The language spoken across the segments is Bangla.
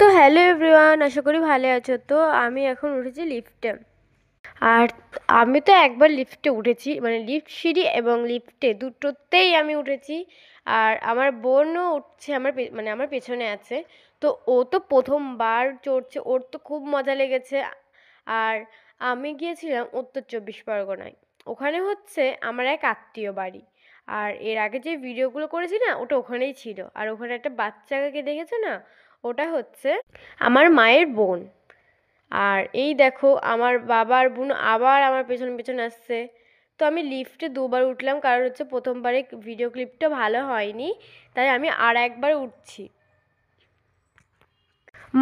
তো হ্যালো এভরিওয়ান, আশা করি ভালো আছো। তো আমি এখন উঠেছি লিফটে। আর আমি তো একবার লিফটে উঠেছি, মানে লিফট সিঁড়ি এবং লিফটে দুটোতেই আমি উঠেছি। আর আমার বোনও উঠছে, মানে আমার পেছনে আছে। তো ও তো প্রথমবার চড়ছে, ওর তো খুব মজা লেগেছে। আর আমি গিয়েছিলাম উত্তর 24 পরগনায়। ওখানে হচ্ছে আমার এক আত্মীয় বাড়ি। আর এর আগে যে ভিডিওগুলো করেছি না, ওটা ওখানেই ছিল। আর ওখানে একটা বাচ্চাকে দেখেছো না, ওটা হচ্ছে আমার মায়ের বোন। আর এই দেখো আমার বাবার বোন আবার আমার পেছন পেছন আসছে। তো আমি লিফটে দুবার উঠলাম, কারণ হচ্ছে প্রথমবারে ভিডিও ক্লিপটা ভালো হয়নি, তাই আমি আর একবার উঠছি।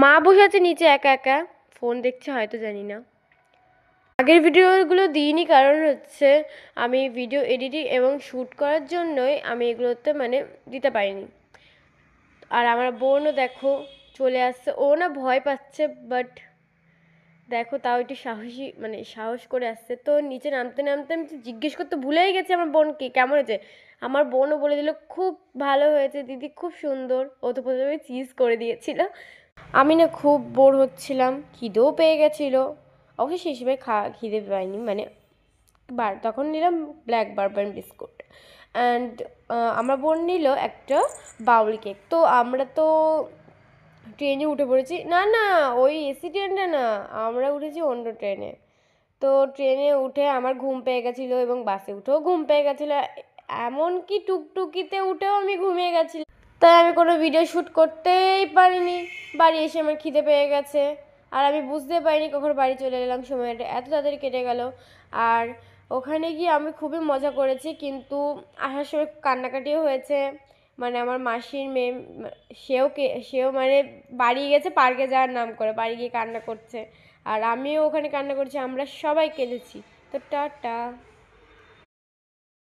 মা বসে আছে নিচে একা একা, ফোন দেখছে হয়তো, জানি না। আগের ভিডিওগুলো দিইনি, কারণ হচ্ছে আমি ভিডিও এডিটিং এবং শ্যুট করার জন্যই আমি এগুলোতে মানে দিতে পারিনি। আর আমার বোনও দেখো চলে আসছে, ও না ভয় পাচ্ছে, বাট দেখো তাও একটু সাহসী, মানে সাহস করে আসছে। তো নিচে নামতে নামতে আমি জিজ্ঞেস করতে ভুলেই গেছি আমার বোনকে কেমন হয়েছে। আমার বোনও বলে দিল খুব ভালো হয়েছে দিদি, খুব সুন্দর। ও তো প্রথমে চিজ করে দিয়েছিল। আমি না খুব বোর হচ্ছিলাম, খিদেও পেয়ে গেছিলো। অবশ্যই সেই সময় খিদে পাইনি, মানে তখন নিলাম ব্ল্যাক বারবান বিস্কুট। অ্যান্ড আমার বোন নিল একটা বাউল কেক। তো আমরা তো ট্রেনে উঠে পড়েছি, না না ওই এসি ট্রেনটা না, আমরা উঠেছি অন্য ট্রেনে। তো ট্রেনে উঠে আমার ঘুম পেয়ে গেছিলো এবং বাসে উঠেও ঘুম পেয়ে গেছিলো, এমনকি টুকটুকিতে উঠেও আমি ঘুমিয়ে গেছিলাম। তাই আমি কোনো ভিডিও শ্যুট করতেই পারিনি। বাড়ি এসে আমার খিদে পেয়ে গেছে, আর আমি বুঝতে পারিনি কখন বাড়ি চলে এলাম, সময়টা এত তাড়াতাড়ি কেটে গেল। আর ওখানে গিয়ে আমি খুবই মজা করেছি, কিন্তু আসার সময় কান্নাকাটিও হয়েছে। মানে আমার মাসির মেয়ে, সেও মানে বাড়ি গেছে পার্কে যাওয়ার নাম করে, বাড়ি গিয়ে কান্না করছে। আর আমিও ওখানে কান্না করছি, আমরা সবাই কেঁদেছি। তো টাটা।